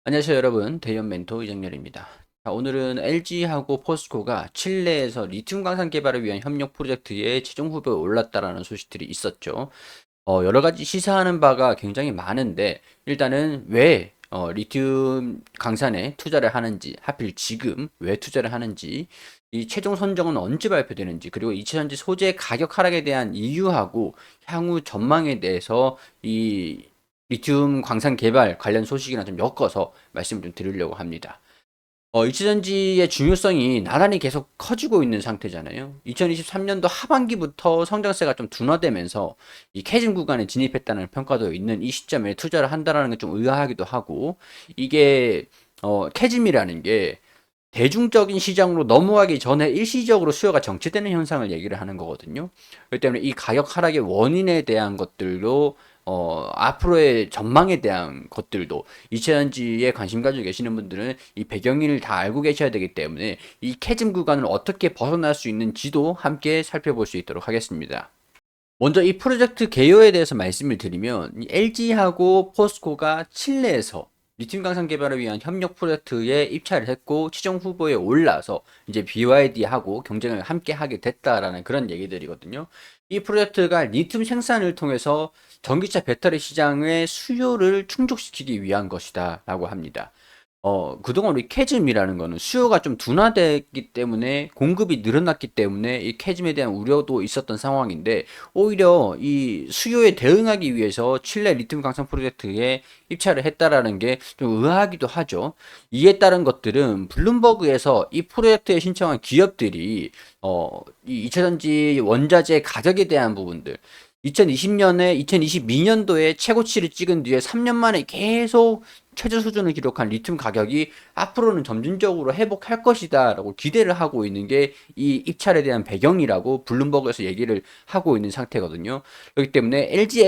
안녕하세요 여러분, 대연 멘토 이정렬입니다. 자, 오늘은 LG하고 포스코가 칠레에서 리튬 광산 개발을 위한 협력 프로젝트에 최종 후보에 올랐다라는 소식들이 있었죠. 여러 가지 시사하는 바가 굉장히 많은데 일단은 왜 리튬 강산에 투자를 하는지, 하필 지금 왜 투자를 하는지, 이 최종 선정은 언제 발표되는지, 그리고 2차전지 소재 가격 하락에 대한 이유하고 향후 전망에 대해서 이 리튬 광산 개발 관련 소식이나 좀 엮어서 말씀을 좀 드리려고 합니다. 일치전지의 중요성이 나란히 계속 커지고 있는 상태잖아요. 2023년도 하반기부터 성장세가 좀 둔화되면서 이 캐즘 구간에 진입했다는 평가도 있는 이 시점에 투자를 한다는 게 좀 의아하기도 하고, 이게 캐즘이라는 게 대중적인 시장으로 넘어가기 전에 일시적으로 수요가 정체되는 현상을 얘기를 하는 거거든요. 그렇기 때문에 이 가격 하락의 원인에 대한 것들도 앞으로의 전망에 대한 것들도 이차전지에 관심 가지고 계시는 분들은 이 배경을 다 알고 계셔야 되기 때문에 이 캐즘 구간을 어떻게 벗어날 수 있는지도 함께 살펴볼 수 있도록 하겠습니다. 먼저 이 프로젝트 개요에 대해서 말씀을 드리면 LG하고 포스코가 칠레에서 리튬 강산 개발을 위한 협력 프로젝트에 입찰을 했고 최종 후보에 올라서 이제 BYD하고 경쟁을 함께 하게 됐다라는 그런 얘기들이거든요. 이 프로젝트가 리튬 생산을 통해서 전기차 배터리 시장의 수요를 충족시키기 위한 것이다라고 합니다. 그동안 우리 캐즘이라는 거는 수요가 좀 둔화됐기 때문에 공급이 늘어났기 때문에 이 캐즘에 대한 우려도 있었던 상황인데 오히려 이 수요에 대응하기 위해서 칠레 리튬 강산 프로젝트에 입찰을 했다라는 게 좀 의아하기도 하죠. 이에 따른 것들은 블룸버그에서 이 프로젝트에 신청한 기업들이 이 2차전지 원자재 가격에 대한 부분들 2020년에 2022년도에 최고치를 찍은 뒤에 3년 만에 계속 최저 수준을 기록한 리튬 가격이 앞으로는 점진적으로 회복할 것이다 라고 기대를 하고 있는 게 이 입찰에 대한 배경이라고 블룸버그에서 얘기를 하고 있는 상태거든요. 그렇기 때문에 LG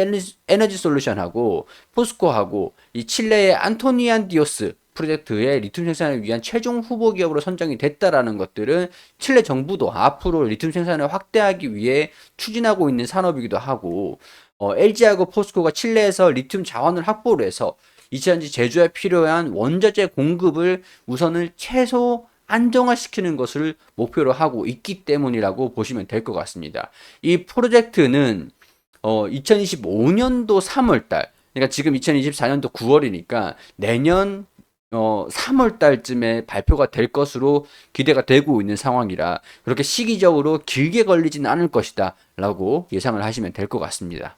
에너지 솔루션하고 포스코하고 이 칠레의 안토니안 디오스 프로젝트의 리튬 생산을 위한 최종 후보 기업으로 선정이 됐다라는 것들은 칠레 정부도 앞으로 리튬 생산을 확대하기 위해 추진하고 있는 산업이기도 하고 LG하고 포스코가 칠레에서 리튬 자원을 확보를 해서 이차전지 제조에 필요한 원자재 공급을 우선을 최소 안정화시키는 것을 목표로 하고 있기 때문이라고 보시면 될 것 같습니다. 이 프로젝트는 2025년도 3월달, 그러니까 지금 2024년도 9월이니까 내년 3월 달쯤에 발표가 될 것으로 기대가 되고 있는 상황이라 그렇게 시기적으로 길게 걸리지는 않을 것이다 라고 예상을 하시면 될 것 같습니다.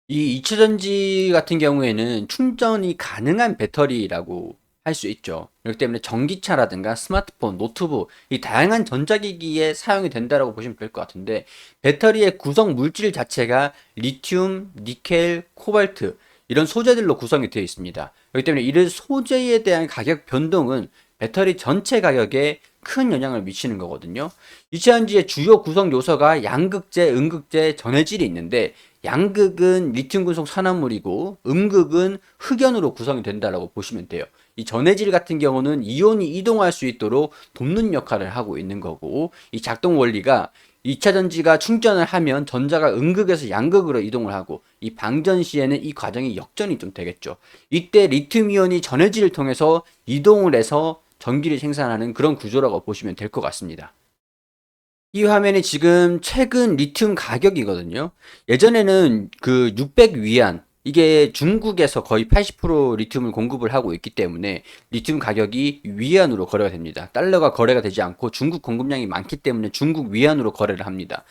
이 이차전지 같은 경우에는 충전이 가능한 배터리라고 할 수 있죠. 그렇기 때문에 전기차라든가 스마트폰, 노트북, 이 다양한 전자기기에 사용이 된다라고 보시면 될 것 같은데 배터리의 구성 물질 자체가 리튬, 니켈, 코발트 이런 소재들로 구성이 되어 있습니다. 그렇기 때문에 이런 소재에 대한 가격 변동은 배터리 전체 가격에 큰 영향을 미치는 거거든요. 이차전지의 주요 구성 요소가 양극재, 음극재, 전해질이 있는데 양극은 리튬 금속 산화물이고 음극은 흑연으로 구성이 된다라고 보시면 돼요. 이 전해질 같은 경우는 이온이 이동할 수 있도록 돕는 역할을 하고 있는 거고 이 작동 원리가 2차 전지가 충전을 하면 전자가 음극에서 양극으로 이동을 하고 이 방전 시에는 이 과정이 역전이 좀 되겠죠. 이때 리튬 이온이 전해질을 통해서 이동을 해서 전기를 생산하는 그런 구조라고 보시면 될 것 같습니다. 이 화면이 지금 최근 리튬 가격이거든요. 예전에는 그 600 위안, 이게 중국에서 거의 80% 리튬을 공급을 하고 있기 때문에 리튬 가격이 위안으로 거래가 됩니다. 달러가 거래가 되지 않고 중국 공급량이 많기 때문에 중국 위안으로 거래를 합니다.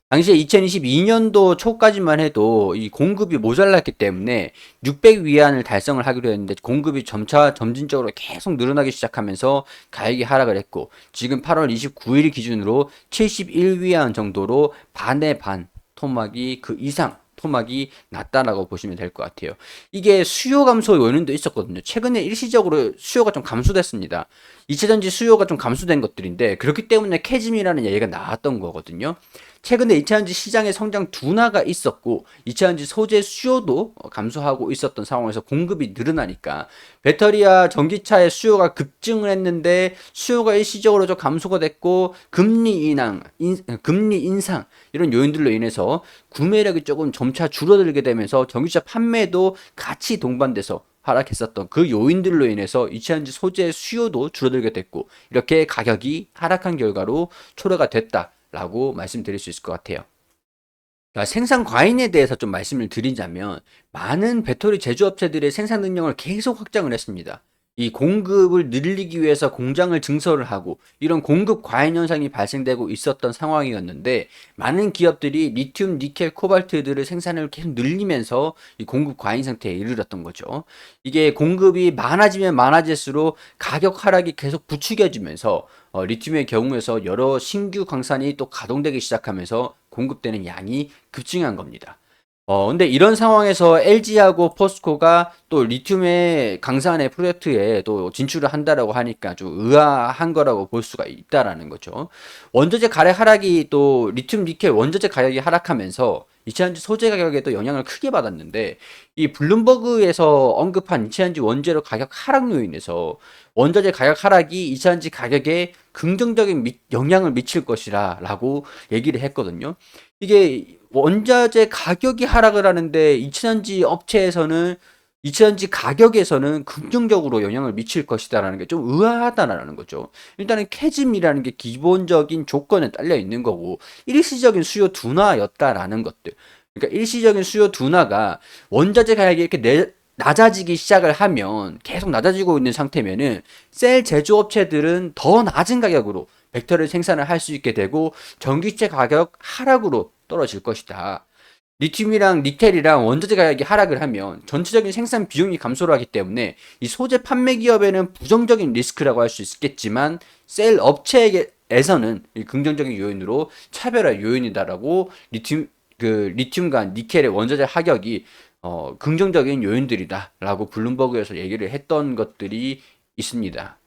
당시에 2022년도 초까지만 해도 이 공급이 모자랐기 때문에 600 위안을 달성을 하기로 했는데 공급이 점차 점진적으로 계속 늘어나기 시작하면서 가격이 하락을 했고 지금 8월 29일 기준으로 71 위안 정도로 반의 반 토막이 그 이상 토막이 낮다라고 보시면 될 것 같아요. 이게 수요 감소 요인도 있었거든요. 최근에 일시적으로 수요가 좀 감소됐습니다. 이차전지 수요가 좀 감소된 것들인데 그렇기 때문에 캐즘이라는 얘기가 나왔던 거거든요. 최근에 2차전지 시장의 성장 둔화가 있었고 2차전지 소재 수요도 감소하고 있었던 상황에서 공급이 늘어나니까 배터리와 전기차의 수요가 급증을 했는데 수요가 일시적으로 좀 감소가 됐고 금리 인상 이런 요인들로 인해서 구매력이 조금 점차 줄어들게 되면서 전기차 판매도 같이 동반돼서 하락했었던 그 요인들로 인해서 이차전지 소재 수요도 줄어들게 됐고 이렇게 가격이 하락한 결과로 초래가 됐다라고 말씀드릴 수 있을 것 같아요. 생산 과잉에 대해서 좀 말씀을 드리자면 많은 배터리 제조업체들의 생산 능력을 계속 확장을 했습니다. 이 공급을 늘리기 위해서 공장을 증설을 하고 이런 공급 과잉 현상이 발생되고 있었던 상황이었는데 많은 기업들이 리튬, 니켈, 코발트들의 생산을 계속 늘리면서 이 공급 과잉 상태에 이르렀던 거죠. 이게 공급이 많아지면 많아질수록 가격 하락이 계속 부추겨지면서 리튬의 경우에서 여러 신규 광산이 또 가동되기 시작하면서 공급되는 양이 급증한 겁니다. 근데 이런 상황에서 LG하고 포스코가 또 리튬의 강산의 프로젝트에 또 진출을 한다라고 하니까 좀 의아한 거라고 볼 수가 있다라는 거죠. 원자재 가격 하락이 또 리튬 니켈 원자재 가격이 하락하면서 이차전지 소재 가격에도 영향을 크게 받았는데 이 블룸버그에서 언급한 이차전지 원재료 가격 하락 요인에서 원자재 가격 하락이 이차전지 가격에 긍정적인 영향을 미칠 것이라고 얘기를 했거든요. 이게 원자재 가격이 하락을 하는데 이차전지 가격에서는 긍정적으로 영향을 미칠 것이다라는 게 좀 의아하다라는 거죠. 일단은 캐즘이라는 게 기본적인 조건에 딸려 있는 거고 일시적인 수요 둔화였다라는 것들. 그러니까 일시적인 수요 둔화가 원자재 가격이 이렇게 낮아지기 시작을 하면 계속 낮아지고 있는 상태면은 셀 제조업체들은 더 낮은 가격으로 벡터를 생산을 할 수 있게 되고 전기세 가격 하락으로 떨어질 것이다. 리튬이랑 니켈이랑 원자재 가격이 하락을 하면 전체적인 생산 비용이 감소를 하기 때문에 이 소재 판매 기업에는 부정적인 리스크라고 할 수 있겠지만 셀 업체에서는 이 긍정적인 요인으로 차별화 요인이다라고 리튬과 니켈의 원자재 하격이 긍정적인 요인들이다라고 블룸버그에서 얘기를 했던 것들이 있습니다.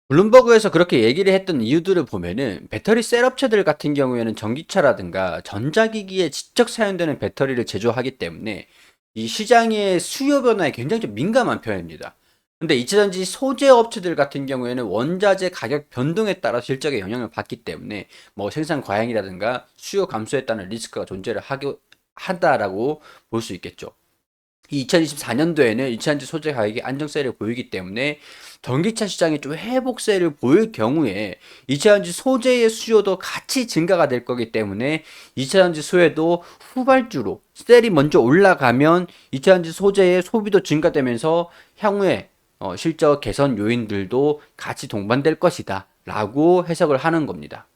블룸버그에서 그렇게 얘기를 했던 이유들을 보면은 배터리 셀 업체들 같은 경우에는 전기차라든가 전자기기에 직접 사용되는 배터리를 제조하기 때문에 이 시장의 수요 변화에 굉장히 좀 민감한 편입니다. 근데 이차전지 소재 업체들 같은 경우에는 원자재 가격 변동에 따라 실적에 영향을 받기 때문에 뭐 생산 과잉이라든가 수요 감소에 따른 리스크가 존재를 한다라고 볼 수 있겠죠. 2024년도에는 이차전지 소재 가격이 안정세를 보이기 때문에 전기차 시장이 좀 회복세를 보일 경우에 이차전지 소재의 수요도 같이 증가가 될 거기 때문에 이차전지 수요도 후발주로 셀이 먼저 올라가면 이차전지 소재의 소비도 증가되면서 향후에 실적 개선 요인들도 같이 동반될 것이다 라고 해석을 하는 겁니다.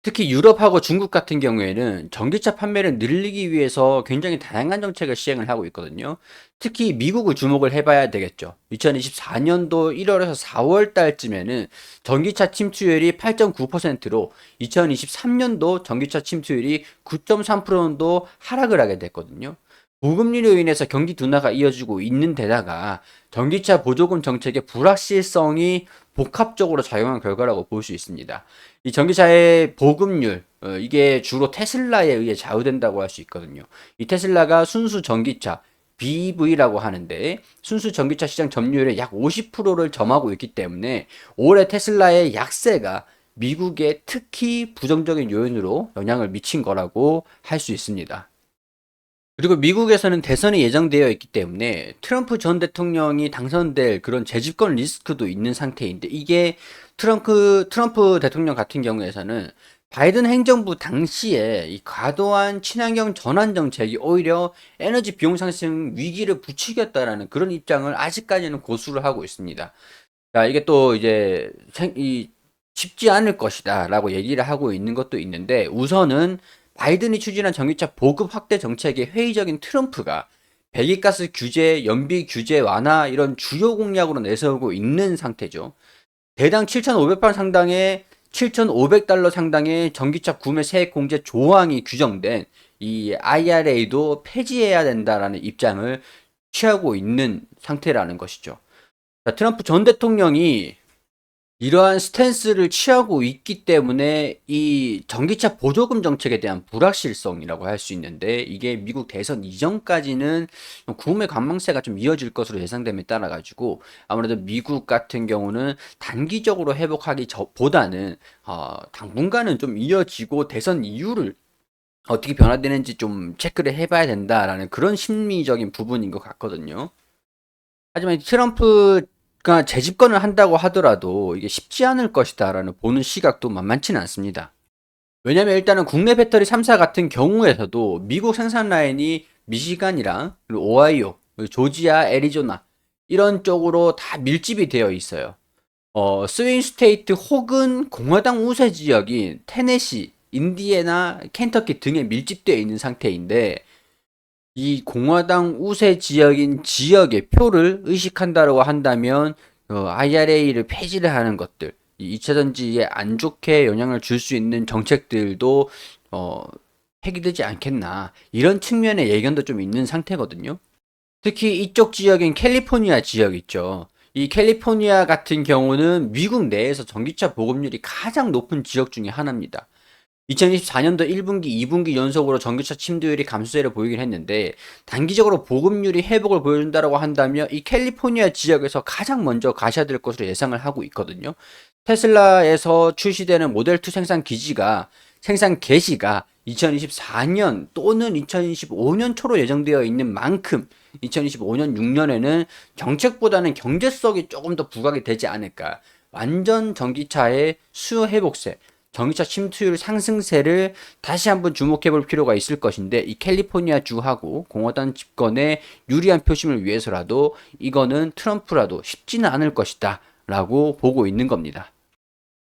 특히 유럽하고 중국 같은 경우에는 전기차 판매를 늘리기 위해서 굉장히 다양한 정책을 시행을 하고 있거든요. 특히 미국을 주목을 해봐야 되겠죠. 2024년도 1월에서 4월 달쯤에는 전기차 침투율이 8.9%로 2023년도 전기차 침투율이 9.3%도 하락을 하게 됐거든요. 보급률로 인해서 경기 둔화가 이어지고 있는 데다가 전기차 보조금 정책의 불확실성이 복합적으로 작용한 결과라고 볼 수 있습니다. 이 전기차의 보급률, 이게 주로 테슬라에 의해 좌우된다고 할 수 있거든요. 이 테슬라가 순수 전기차, BEV라고 하는데 순수 전기차 시장 점유율의 약 50%를 점하고 있기 때문에 올해 테슬라의 약세가 미국에 특히 부정적인 요인으로 영향을 미친 거라고 할 수 있습니다. 그리고 미국에서는 대선이 예정되어 있기 때문에 트럼프 전 대통령이 당선될 그런 재집권 리스크도 있는 상태인데 이게 트럼프 대통령 같은 경우에서는 바이든 행정부 당시에 이 과도한 친환경 전환 정책이 오히려 에너지 비용 상승 위기를 부추겼다라는 그런 입장을 아직까지는 고수를 하고 있습니다. 자, 이게 또 이제 쉽지 않을 것이다라고 얘기를 하고 있는 것도 있는데 우선은 바이든이 추진한 전기차 보급 확대 정책의 회의적인 트럼프가 배기가스 규제, 연비 규제 완화 이런 주요 공약으로 내세우고 있는 상태죠. 대당 7,500발 상당의 7,500달러 상당의 전기차 구매 세액 공제 조항이 규정된 이 IRA도 폐지해야 된다라는 입장을 취하고 있는 상태라는 것이죠. 자, 트럼프 전 대통령이 이러한 스탠스를 취하고 있기 때문에 이 전기차 보조금 정책에 대한 불확실성이라고 할 수 있는데 이게 미국 대선 이전까지는 구매 관망세가 좀 이어질 것으로 예상됨에 따라 가지고 아무래도 미국 같은 경우는 단기적으로 회복하기 보다는 당분간은 좀 이어지고 대선 이후를 어떻게 변화되는지 좀 체크를 해봐야 된다라는 그런 심리적인 부분인 것 같거든요. 하지만 트럼프가 재집권을 한다고 하더라도 이게 쉽지 않을 것이다라는 보는 시각도 만만치는 않습니다. 왜냐면 일단은 국내 배터리 3사 같은 경우에서도 미국 생산 라인이 미시간이랑 그리고 오하이오, 그리고 조지아, 애리조나 이런 쪽으로 다 밀집이 되어 있어요. 스윙 스테이트 혹은 공화당 우세 지역인 테네시, 인디애나, 켄터키 등에 밀집되어 있는 상태인데 이 공화당 우세 지역인 지역의 표를 의식한다고 한다면 IRA를 폐지를 하는 것들, 이 2차 전지에 안 좋게 영향을 줄 수 있는 정책들도 어, 폐기되지 않겠나 이런 측면의 예견도 좀 있는 상태거든요. 특히 이쪽 지역인 캘리포니아 지역 있죠. 이 캘리포니아 같은 경우는 미국 내에서 전기차 보급률이 가장 높은 지역 중에 하나입니다. 2024년도 1분기, 2분기 연속으로 전기차 침투율이 감소세를 보이긴 했는데 단기적으로 보급률이 회복을 보여준다고 한다면 이 캘리포니아 지역에서 가장 먼저 가셔야 될 것으로 예상을 하고 있거든요. 테슬라에서 출시되는 모델2 생산 개시가 2024년 또는 2025년 초로 예정되어 있는 만큼 2025년 6년에는 정책보다는 경제성이 조금 더 부각이 되지 않을까. 완전 전기차의 수요 회복세, 전기차 침투율 상승세를 다시 한번 주목해 볼 필요가 있을 것인데 이 캘리포니아 주하고 공화당 집권에 유리한 표심을 위해서라도 이거는 트럼프라도 쉽지는 않을 것이다 라고 보고 있는 겁니다.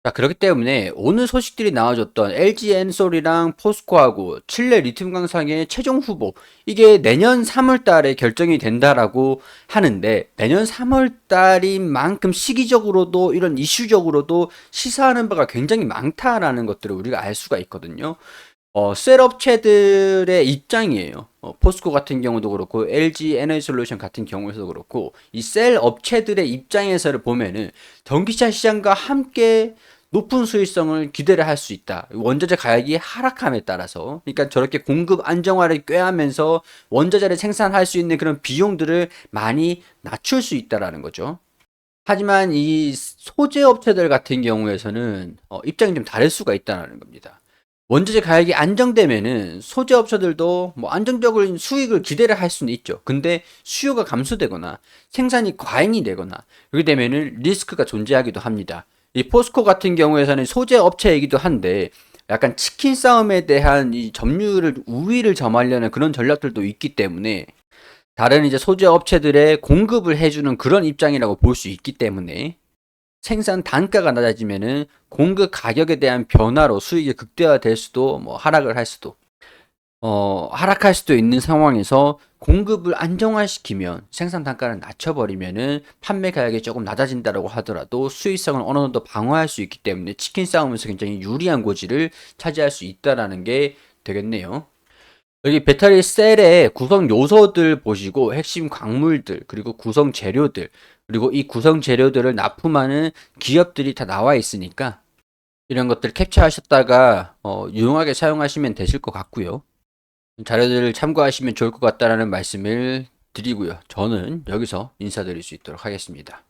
자, 그렇기 때문에 오늘 소식들이 나와줬던 LG 엔솔이랑 포스코하고 칠레 리튬 광산의 최종 후보 이게 내년 3월 달에 결정이 된다라고 하는데 내년 3월 달인 만큼 시기적으로도 이런 이슈적으로도 시사하는 바가 굉장히 많다라는 것들을 우리가 알 수가 있거든요. 셀 업체들의 입장이에요. 포스코 같은 경우도 그렇고 LG 에너지솔루션 같은 경우에서도 그렇고 이 셀 업체들의 입장에서를 보면은 전기차 시장과 함께 높은 수익성을 기대를 할 수 있다. 원자재 가격이 하락함에 따라서 그러니까 저렇게 공급 안정화를 꾀하면서 원자재를 생산할 수 있는 그런 비용들을 많이 낮출 수 있다라는 거죠. 하지만 이 소재 업체들 같은 경우에서는 입장이 좀 다를 수가 있다는 겁니다. 원자재 가격이 안정되면은 소재 업체들도 뭐 안정적인 수익을 기대를 할 수는 있죠. 근데 수요가 감소되거나 생산이 과잉이 되거나 그렇게 되면은 리스크가 존재하기도 합니다. 이 포스코 같은 경우에서는 소재 업체이기도 한데 약간 치킨 싸움에 대한 이 점유율을 우위를 점하려는 그런 전략들도 있기 때문에 다른 이제 소재 업체들의 공급을 해주는 그런 입장이라고 볼 수 있기 때문에 생산 단가가 낮아지면은 공급 가격에 대한 변화로 수익이 극대화될 수도 뭐 하락을 할 수도 하락할 수도 있는 상황에서 공급을 안정화시키면 생산 단가를 낮춰버리면은 판매 가격이 조금 낮아진다고 하더라도 수익성을 어느 정도 방어할 수 있기 때문에 치킨 싸움에서 굉장히 유리한 고지를 차지할 수 있다라는 게 되겠네요. 여기 배터리 셀의 구성 요소들 보시고 핵심 광물들 그리고 구성 재료들 그리고 이 구성 재료들을 납품하는 기업들이 다 나와 있으니까 이런 것들 캡처하셨다가 유용하게 사용하시면 되실 것 같고요. 자료들을 참고하시면 좋을 것 같다라는 말씀을 드리고요. 저는 여기서 인사드릴 수 있도록 하겠습니다.